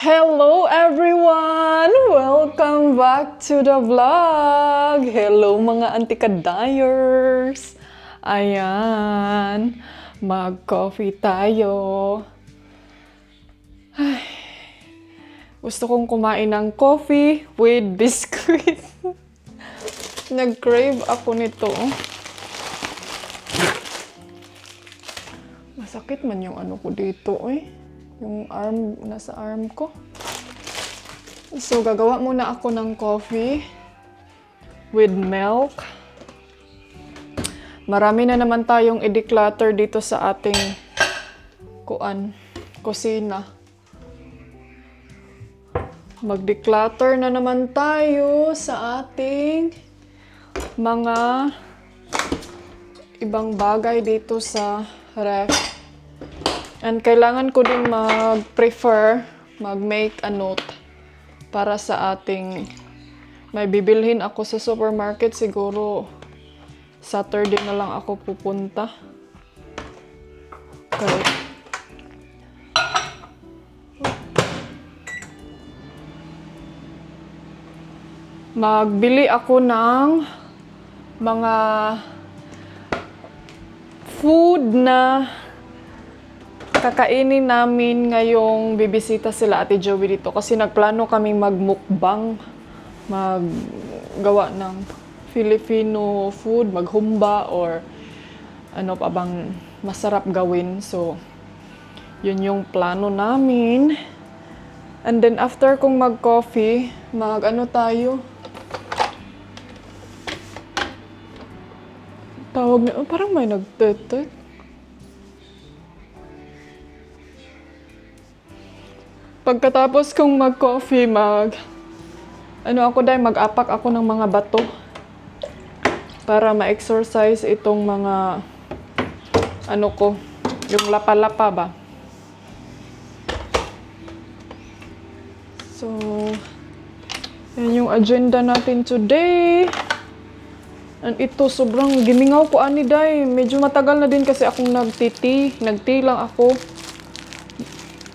Hello everyone! Welcome back to the vlog! Hello mga antikadayers! Ayan, mag-coffee tayo. Ay, gusto kong kumain ng coffee with biscuit. Nag-crave ako nito. Masakit man yung ano ko dito yung nasa arm ko. So, gagawa muna ako ng coffee with milk. Marami na naman tayong i-declutter dito sa ating kusina. Mag-declutter na naman tayo sa ating mga ibang bagay dito sa ref. And kailangan ko din mag-make a note para sa ating may bibilhin ako sa supermarket. Siguro Saturday na lang ako pupunta. Okay. Magbili ako ng mga food na kakainin namin ngayong bibisita sila Ate Joey dito kasi nagplano kaming magmukbang, maggawa ng Filipino food, maghumba or ano pa bang masarap gawin. So, yun yung plano namin. And then after kong mag-coffee, tayo? Tawag na, parang may nagtetek. Pagkatapos kong mag-coffee, mag-apak ako ng mga bato para ma-exercise itong mga yung lapa-lapa ba. So, yan yung agenda natin today. And ito, sobrang gimingaw ko day. Medyo matagal na din kasi akong nag-tea lang ako.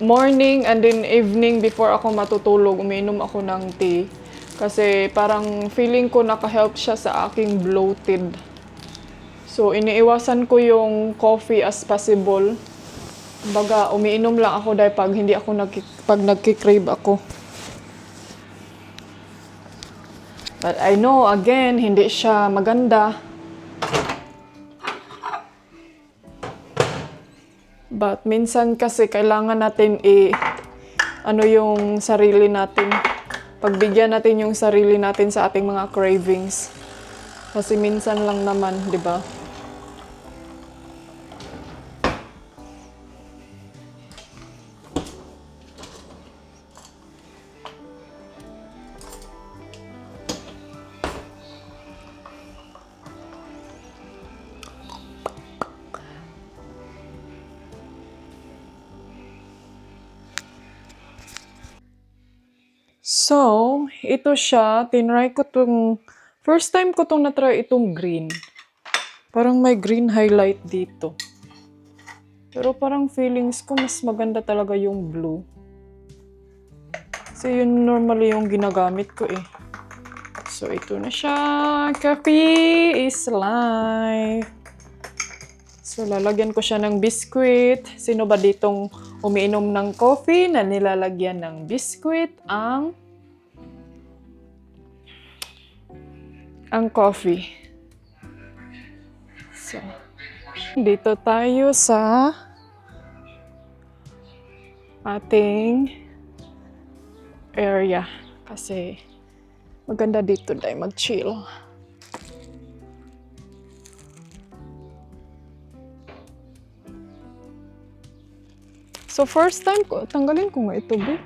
Morning and then evening before ako matutulog, umiinom ako ng tea. Kasi parang feeling ko naka-help siya sa aking bloated. So, iniiwasan ko yung coffee as possible. Baga, umiinom lang ako dahil pag nagki-crave ako. But I know, again, hindi siya maganda. But minsan kasi kailangan natin yung sarili natin. Pagbigyan natin yung sarili natin sa ating mga cravings. Kasi minsan lang naman, di ba? So, ito siya. First time ko itong natry itong green. Parang may green highlight dito. Pero parang feelings ko mas maganda talaga yung blue. Kasi yun normally yung ginagamit ko So, ito na siya. Coffee is life. So, lalagyan ko siya ng biscuit. Sino ba ditong umiinom ng coffee na nilalagyan ng biscuit ang coffee? So, dito tayo sa ating area. Kasi maganda dito dahil mag-chill. So, first time ko, tanggalin ko nga ito, babe.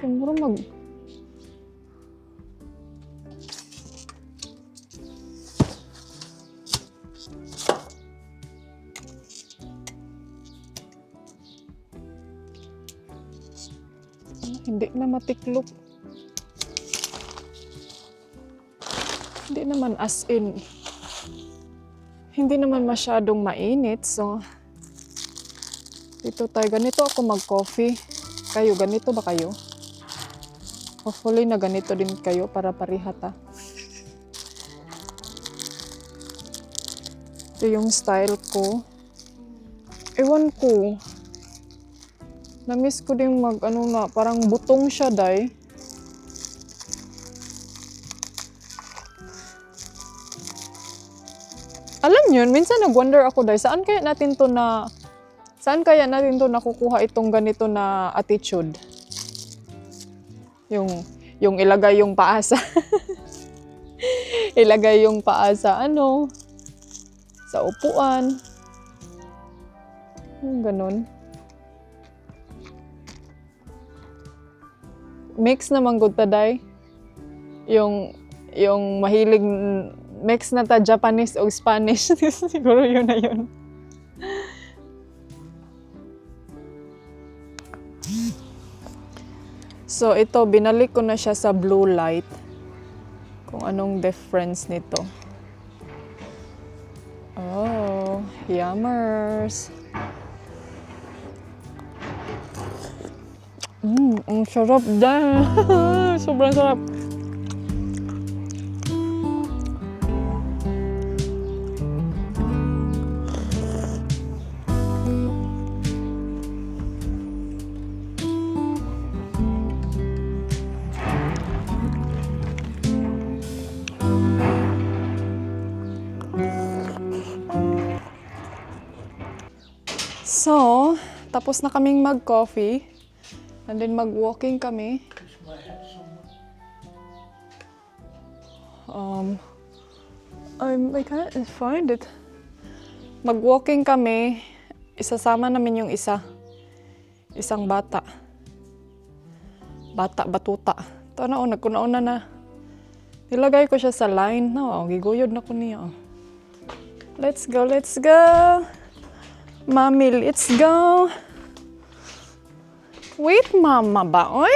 Hindi na matiklop. Hindi naman as in. Hindi naman masyadong mainit, so dito tayo. Ganito ako mag-coffee. Kayo, ganito ba kayo? Hopefully na ganito din kayo para parihata. Ito yung style ko. Ewan ko. Na-miss ko din parang butong siya, day. Alam yun, minsan nag-wonder ako, day, saan kaya natin to nakukuha itong ganito na attitude? Yung ilagay yung paa sa ilagay yung paa sa sa upuan. Yung ganun. Mix naman gud ta, day. Yung mahilig mix na ta Japanese o Spanish. Siguro yun na yun. So ito, binalik ko na siya sa blue light. Kung anong difference nito. Oh, yummers. Ang sarap dahil. Sobrang sarap. So, tapos na kaming mag-coffee. And then mag-walking kami. I can't find it. Mag-walking kami. Isasama namin yung isang bata. Batuta. Ito na, nagkunauna na. Nilagay ko siya sa line. Giguyod na ko niya. Let's go. Mami, let's go. Wait, mama ba, oy?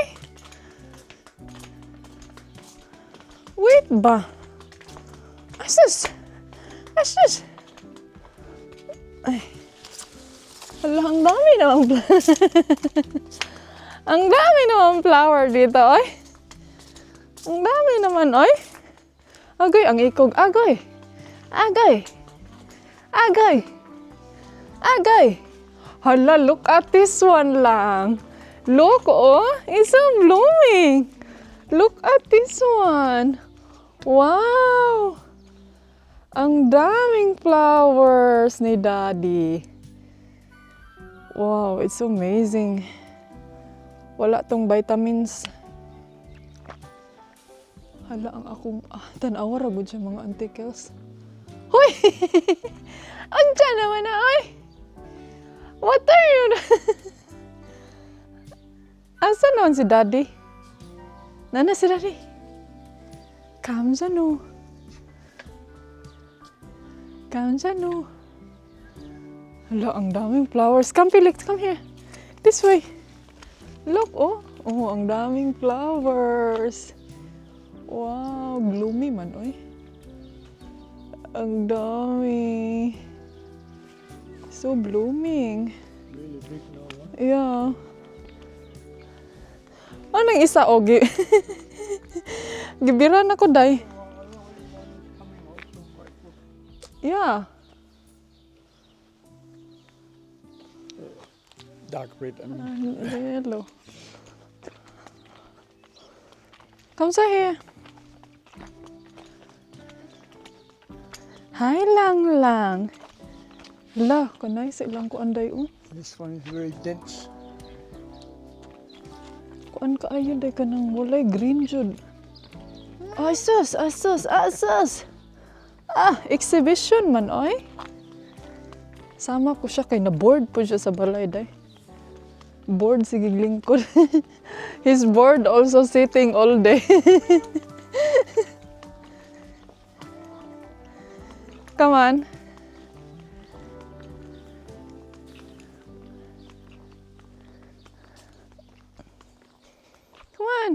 Wait ba? Asus! Ay. Hala, ang dami naman ang dami naman flower dito, oy. Ang dami naman, oy. Agay, ang ikog. Agay. Hala, look at this one lang. Look, it's so blooming. Look at this one. Wow. Ang daming flowers ni Daddy. Wow, it's amazing. Wala tong vitamins. Hala, ang akong tanawa ra gud siya mga antikels. Hoy! Anja naman na, oy! What are you? Asa naman si Daddy? Nana si Daddy? Kamsa no. Hala, ang daming flowers. Come, Felix, come here. This way. Look, ang daming flowers. Wow, gloomy man, oy. Ang dami. So blooming. Really big now, huh? Yeah. Anong isa, Ogi? Gibiran ako, day. Yeah. Dark red, I mean. Yellow. Come here. Hi lang. Hala, kanay sa ilang ko anday, This one is very dense. Kuan ka ayo day ka nang walay green jud. Asus. Exhibition man, oy. Sama ko siya kay na-bored po siya sa balay, day. Bored si giglingkod. He's bored also sitting all day. Come on. Come on.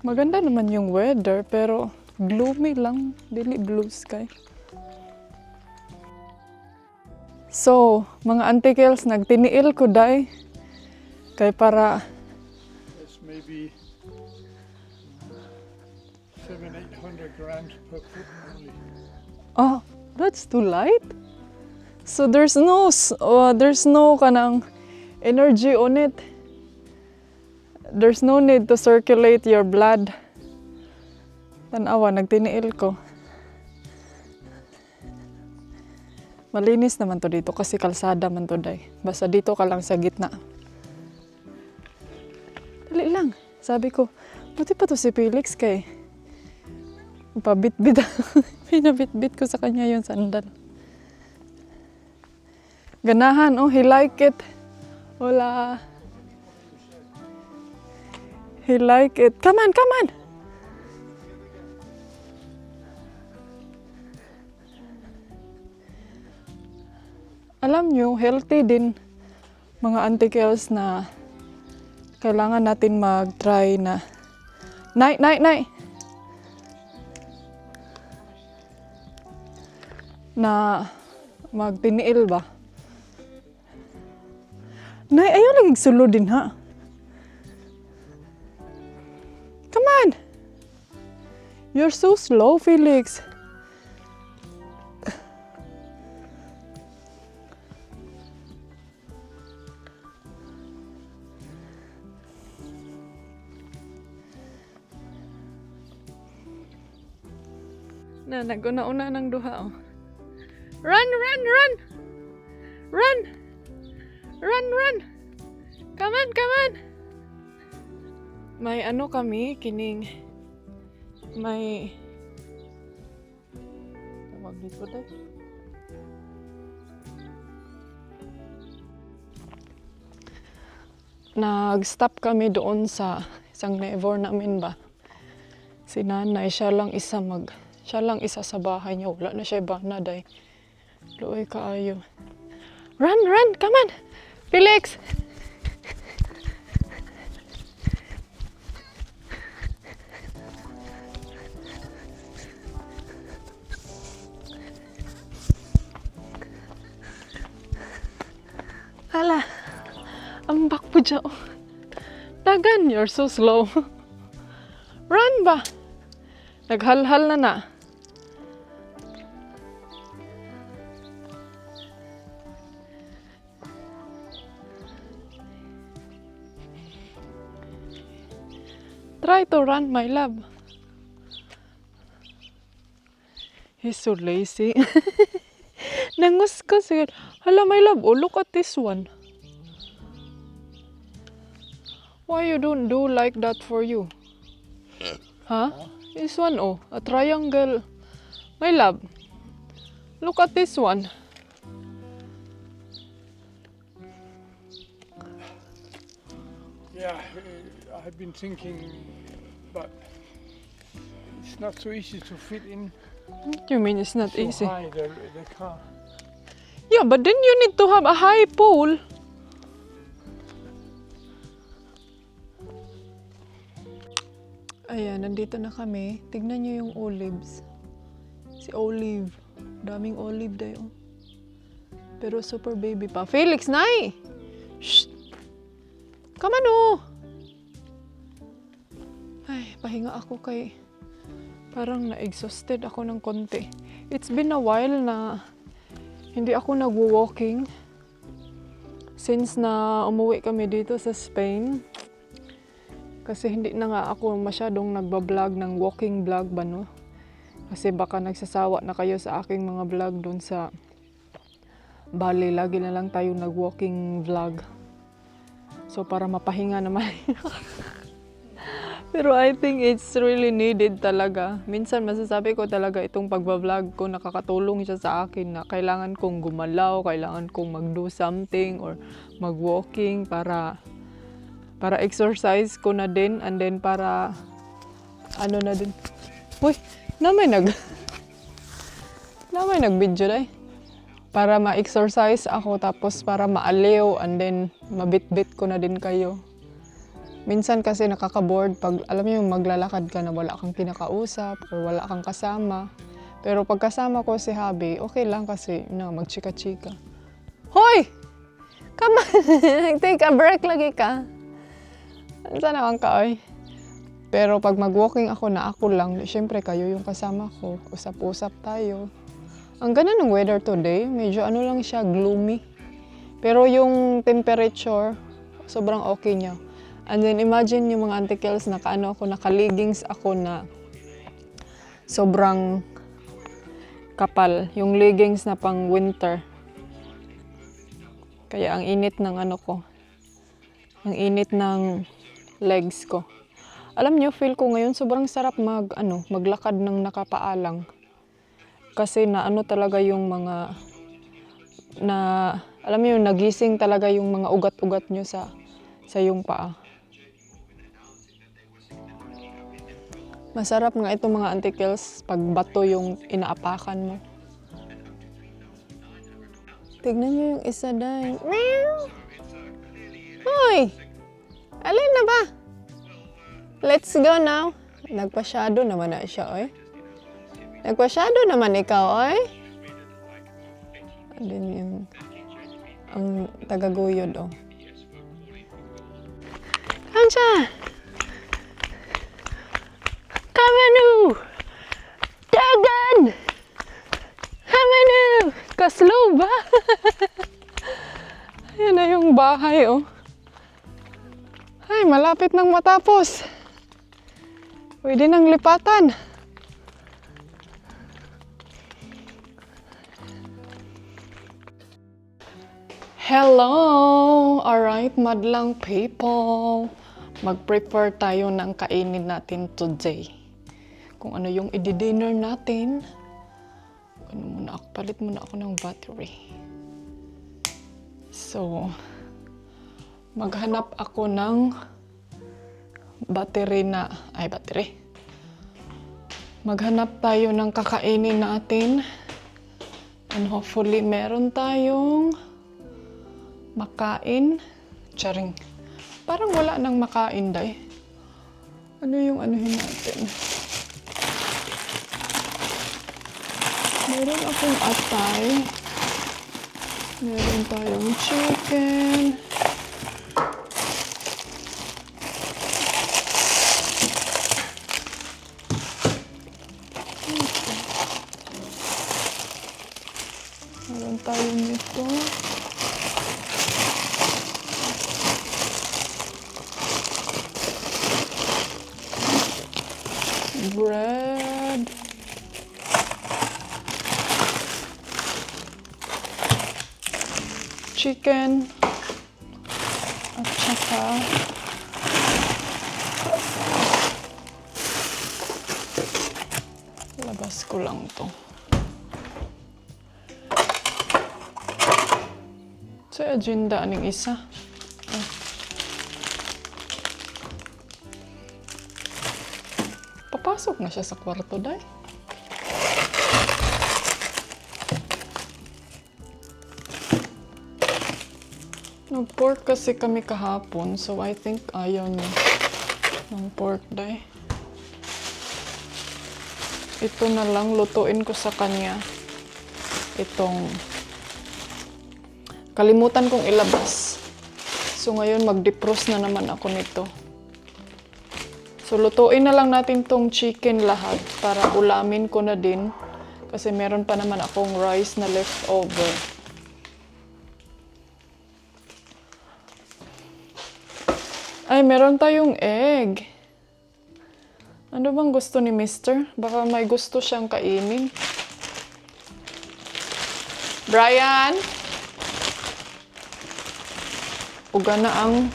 Maganda naman yung weather, pero gloomy lang, dili blue sky. So, mga auntie girls, nagtiniil ko day. Kay para, It's maybe 700-800 grams per foot only. oh, that's too light. So there's no kanang energy on it. There's no need to circulate your blood. Tanawa, nagtiniil ko. Malinis naman to dito kasi kalsada man to day. Basta dito ka lang sa gitna. Dali lang. Sabi ko, buti pa to si Felix kay pabitbit. Pinabitbit ko sa kanya yung sandal. Ganahan, oh, he like it. Wala. He like it. Come on, come on. Alam nyo, healthy din mga auntie girls na kailangan natin mag-try na Nay! Na magtiniil ba? Nay, ayaw lagi sulod din ha. Come on! You're so slow, Felix. Na, nag-una-una ng duha, oh. Run! Run! Run! Run! Run! Run! Come on! Come on! May ano kami, kining... May... Tawag dito tayo. Nag-stop kami doon sa isang neighbor namin ba. Si nanay, siya lang isa sa bahay niya. Wala na siya bana day. Luoy kaayo. Run! Run! Come on! Felix! Hala! Ambak po dyan. Dagan, you're so slow. Run ba? Naghalhal na na. Try to run, my love. He's so lazy. Nangus yun. Hala, my love, oh, look at this one. Why you don't do like that for you? Huh? This one, oh, a triangle. My love, look at this one. Yeah, I've been thinking, but it's not so easy to fit in What do you mean it's not so easy? high, the car. Yeah, but then you need to have a high pole. Ayan, nandito na kami. Tignan nyo yung olives. Si Olive. Daming olive dayo. Pero super baby pa. Felix, nay! Shh! Come on, oh! Ay, pahinga ako kay... Parang na-exhausted ako ng konti. It's been a while na hindi ako nagwo-walking. Since na umuwi kami dito sa Spain. Kasi hindi na nga ako masyadong nagbablog ng walking vlog ba, no? Kasi baka nagsasawa na kayo sa aking mga vlog doon sa Bali. Lagi na lang tayo nag-walking vlog. So para mapahinga naman. Pero I think it's really needed talaga. Minsan masasabi ko talaga itong pagbablog ko nakakatulong siya sa akin na kailangan kong gumalaw, kailangan kong mag-do something or mag-walking para exercise ko na din and then para ano na din. Uy, namay nag-video day. Para ma-exercise ako tapos para maaliw and then mabit-bit ko na din kayo. Minsan kasi nakaka-bored pag alam mo yung maglalakad ka na wala kang kinakausap or wala kang kasama. Pero pag kasama ko si Habi, okay lang kasi magchika-chika. Hoy! Come on! Take a break lagi ka. Saan naman ka, oy? Pero pag mag-walking ako na ako lang, syempre kayo yung kasama ko. Usap-usap tayo. Ang ganda ng weather today. Medyo ano lang siya, gloomy. Pero yung temperature, sobrang okay niya. And then imagine yung mga antikels, nakaligings ako na sobrang kapal. Yung leggings na pang winter. Kaya ang init ng ang init ng legs ko. Alam niyo, feel ko ngayon sobrang sarap maglakad ng nakapaalang. Kasi talaga yung mga alam niyo, nagising talaga yung mga ugat-ugat niyo sa yung paa. Masarap nga itong mga antikels pag bato yung inaapakan mo. Tignan niyo yung isa dahil. Meow! Hoy! Alin na ba? Let's go now. Nagpa-shadow naman na siya, oy. Nagpa-shadow naman ikaw, oy. Andun yung ang tagaguyod, oh. Kamsa! Kamanu! Dagan! Kamanu! Kaslow ba? Ayan na yung bahay, oh. Ay, malapit nang matapos. Pwede nang lipatan. Hello! Alright, madlang people. Mag-prepare tayo ng kainin natin today. Kung ano yung i-dinner natin. Palit muna ako ng battery. So, maghanap ako ng battery. Maghanap tayo ng kakainin natin. And hopefully, meron tayong makain. Charing. Parang wala nang makain, day. Ano yung anuhin natin? Meron akong atay. Meron tayong chicken. Meron tayong ito. Bread. Chicken. At saka labas ko lang to. Sa agenda aning isa. Papasok na siya sa kwarto, day. Nag-pork kasi kami kahapon, so I think ayaw niya ng pork, day. Ito na lang, lutuin ko sa kanya. Itong kalimutan kong ilabas. So ngayon mag-defrost na naman ako nito. So lutuin na lang natin tong chicken lahat para ulamin ko na din. Kasi meron pa naman akong rice na leftover. Ay, meron tayong egg. Ano bang gusto ni Mister? Baka may gusto siyang kainin. Brian? Uga na ang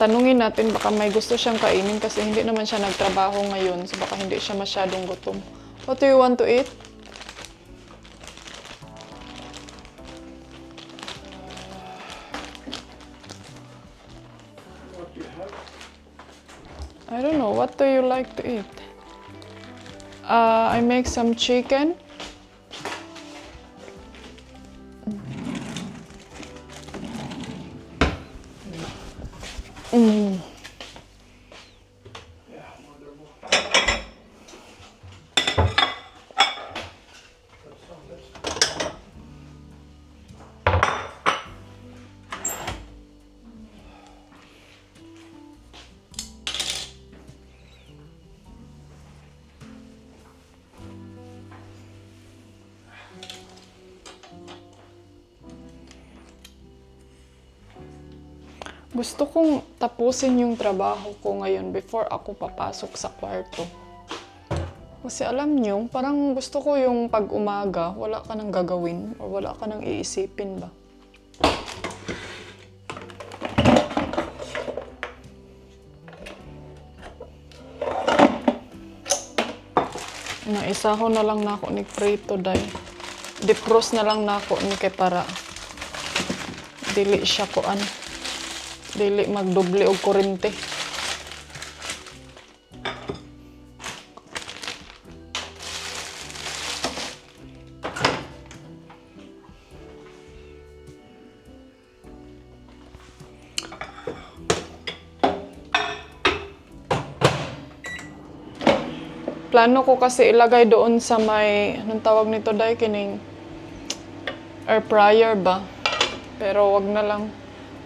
tanungin natin, baka may gusto siyang kainin kasi hindi naman siya nagtrabaho ngayon. So baka hindi siya masyadong gutom. What do you want to eat? I don't know. What do you like to eat? I make some chicken. Gusto kong tapusin yung trabaho ko ngayon before ako papasok sa kwarto. Kasi alam nyo, parang gusto ko yung pag umaga, wala ka nang gagawin or wala ka nang iisipin ba. Naisaho na lang na ako ni prito day. Defrost na lang na ako ni kay para dili siya kuan. Dili magdoble og kuryente. Plano ko kasi ilagay doon sa may, anong tawag nito day, kining air fryer ba? Pero wag na lang.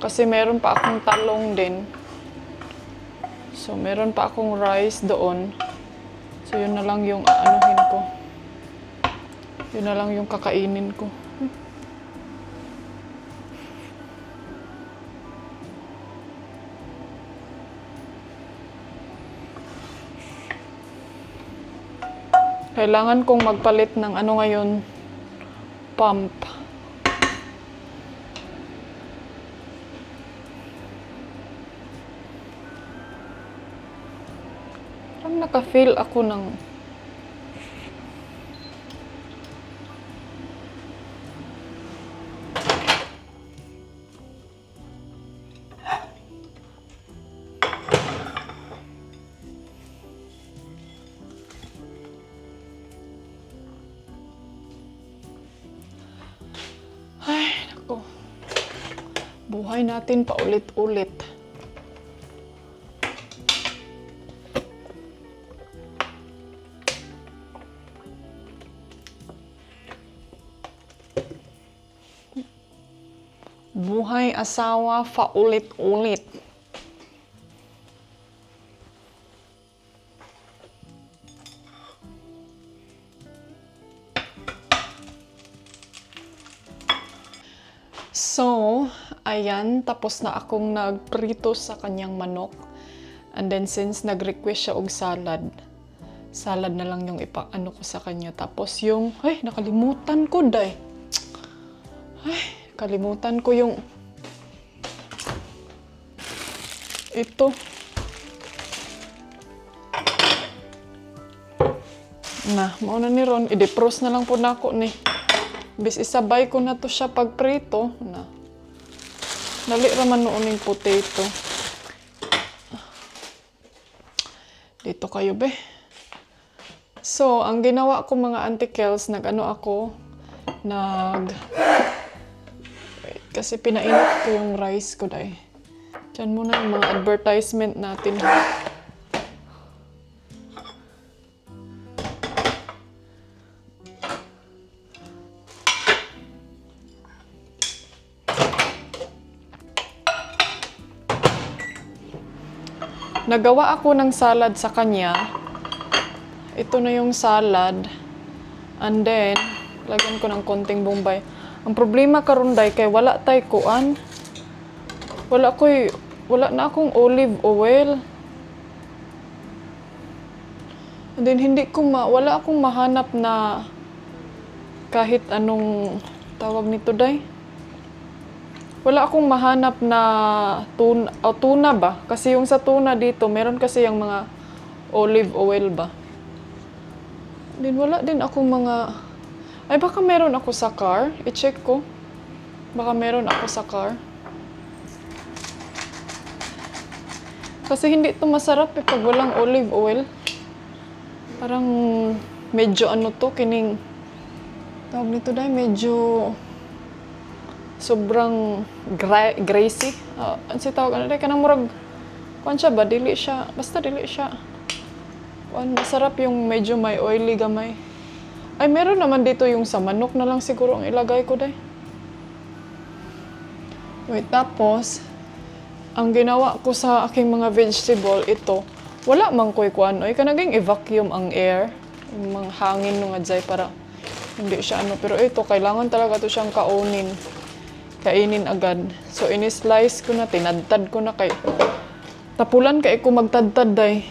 Kasi meron pa akong talong din. So, meron pa akong rice doon. So, yun na lang yung aanuhin ko. Yun na lang yung kakainin ko. Kailangan kong magpalit ng ano ngayon, pump. Parang naka-feel ako ng buhay natin paulit-ulit. Buhay asawa paulit-ulit. So, ayan, tapos na akong nagprito sa kanyang manok. And then since nag-request siya og salad, salad na lang yung ipaano ko sa kanya. Tapos yung, ay, nakalimutan ko, day. Ay, kalimutan ko yung ito. Na, mauna ni Ron, i-defrost na lang po na ako ni. Bis isabay ko na to siya pag prito. Na. Dali raman noon yung potato. Dito kayo, be. So, ang ginawa ko mga Auntie Kels, nag-ano ako, wait, kasi pinainit ko yung rice ko, day. Diyan muna yung mga advertisement natin. Nagawa ako ng salad sa kanya. Ito na yung salad. And then, lagyan ko ng konting bombay. Ang problema karon day kay wala tay kuan. Wala na akong olive oil. And then wala akong mahanap na kahit anong tawag nito day. Wala akong mahanap na tuna ba? Kasi yung sa tuna dito, meron kasi yung mga olive oil ba? Then wala din akong mga... Ay, baka meron ako sa car. I-check ko. Baka meron ako sa car. Kasi hindi ito masarap pag walang olive oil. Parang medyo ano to, kining... Tawag nito dahil medyo... sobrang greasy. Ano siya tawag? Ano kanang murag, kuan siya ba? Dili siya. Basta dili siya. Masarap yung medyo may oily gamay. Ay, meron naman dito yung sa manok na lang siguro ang ilagay ko day. Wait, tapos, ang ginawa ko sa aking mga vegetable, ito, wala mang ko'y kuan. Ay, kanaging i-vacuum ang air. Yung mga hangin nung adzay para hindi siya ano. Pero ito, kailangan talaga to siyang kaunin. kainin agad. So, ini-slice ko na, tinadtad ko na kay tapulan kay ko magtadtad day.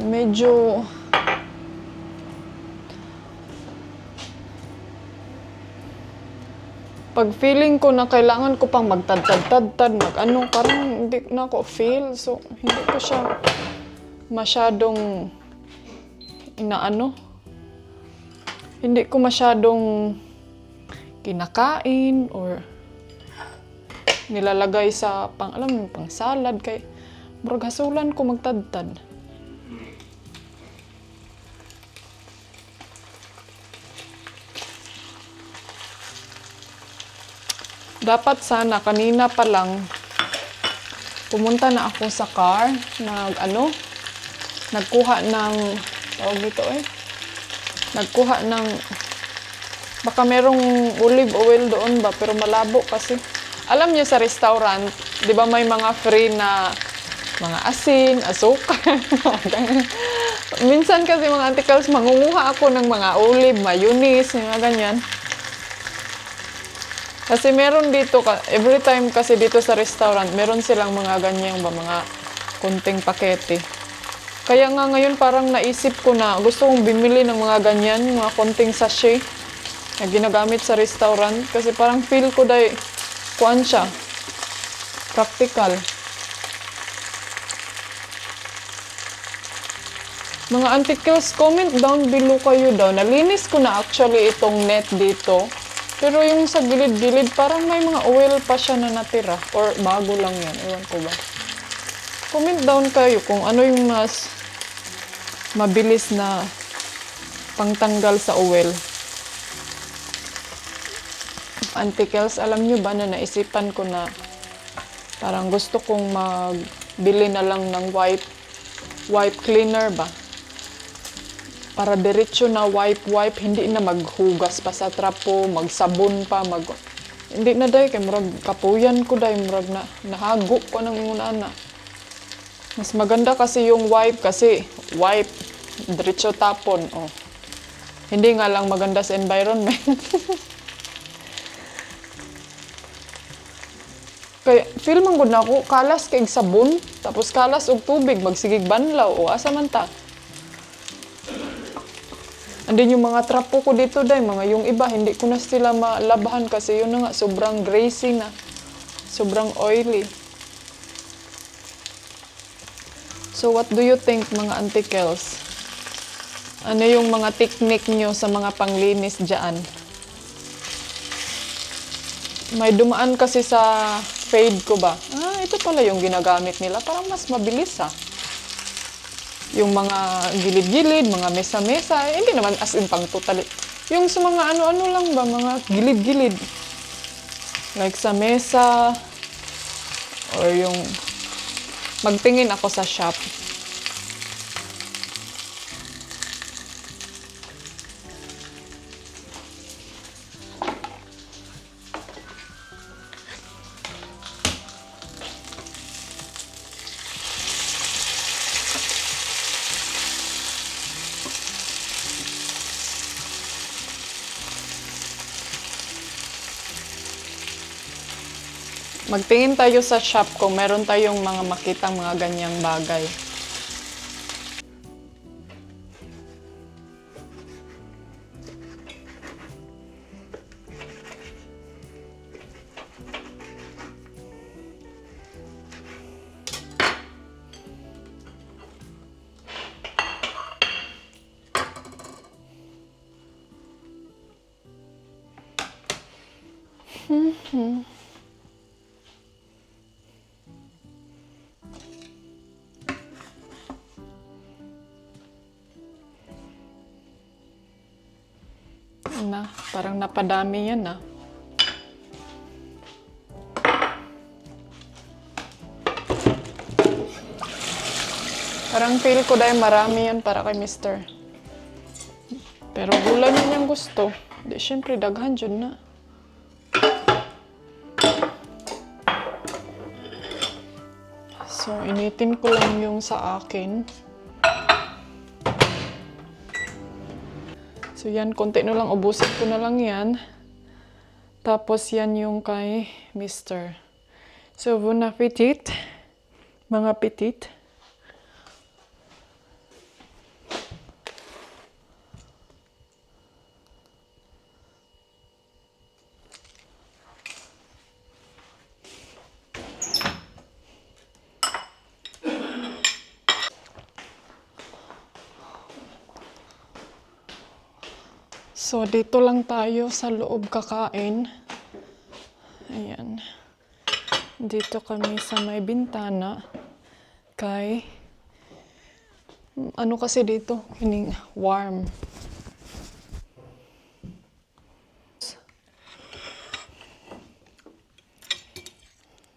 Medyo pag feeling ko na kailangan ko pang magtadtad-tadtad, mag-ano, parang hindi na ako feel. So, hindi ko siya masyadong inaano. Hindi ko masyadong kinakain or nilalagay sa alam mo, pang salad kay murag hasulan ko magtadtad. Dapat sana kanina pa lang pumunta na ako sa car, nagkuha ng tawag dito nagkuha ng baka merong olive oil doon ba, pero malabo kasi. Alam niyo sa restaurant, 'di ba may mga free na mga asin, asukar. Minsan kasi mga Auntie Kels, mangunguha ako ng mga olive, mayonnaise, mga ganyan. Kasi meron dito, every time kasi dito sa restaurant, meron silang mga ganyang mga kunting pakete. Kaya nga ngayon parang naisip ko na gusto kong bumili ng mga ganyan, mga kunting sachet na ginagamit sa restaurant. Kasi parang feel ko dahil kuan siya, practical. Mga Auntie Kels, comment down below kayo daw. Nalinis ko na actually itong net dito. Pero yung sa gilid-gilid, parang may mga oil pa siya na natira. Or bago lang yan. Ewan ko ba. Comment down kayo kung ano yung mas mabilis na pangtanggal sa oil. Auntie Kels, alam nyo ba na naisipan ko na parang gusto kong magbili na lang ng wipe cleaner ba? Para diretso na wipe, hindi na maghugas pa sa trapo, magsabon pa, hindi na day, kay murag kapuyan ko day, murag na nahago ko ng ingunana. Mas maganda kasi yung wipe, diretso tapon, oh. Hindi nga lang maganda sa environment. Kaya, feel man gud na ako, kalas kay sabon, tapos kalas og tubig, magsigig banlaw, o asa man ta. Andin yung mga trapo ko dito day, yung iba, hindi ko na sila malabahan kasi yun na nga, sobrang greasy na. Sobrang oily. So what do you think mga Auntie Kels? Ano yung mga technique nyo sa mga panglinis dyan? May dumaan kasi sa fade ko ba? Ito pala yung ginagamit nila. Parang mas mabilis yung mga gilid-gilid, mga mesa-mesa, hindi naman as in pang totally. Yung sa mga ano-ano lang ba, mga gilid-gilid. Like sa mesa, or yung magtingin ako sa shop. Magtingin tayo sa shop kung meron tayong mga makitang mga ganyang bagay. Parang napadami yan Parang feel ko dahil marami yan para kay Mister. Pero gula niya niyang gusto. Di syempre daghan dyan na. So initin ko lang yung sa akin. So yan, konti na lang, ubusin ko na lang yan. Tapos yan yung kay Mr. So, bon appetit, mga petit. So, dito lang tayo sa loob kakain. Ayan. Dito kami sa may bintana. Kay, ano kasi dito? Kining warm.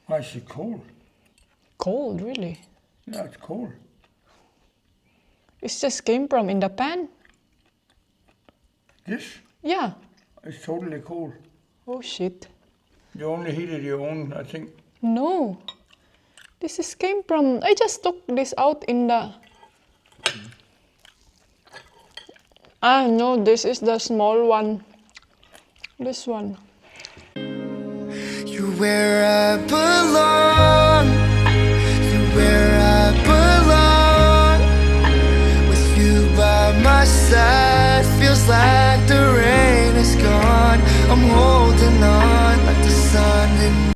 Why is it cold? Cold, really. Yeah, it's cold. It just came from in the pan. This Yeah. is totally cold. Oh, shit. You only heated your own, I think. No. This is came from, I just took this out in the... Ah, no, this is the small one. This one. You're where I belong.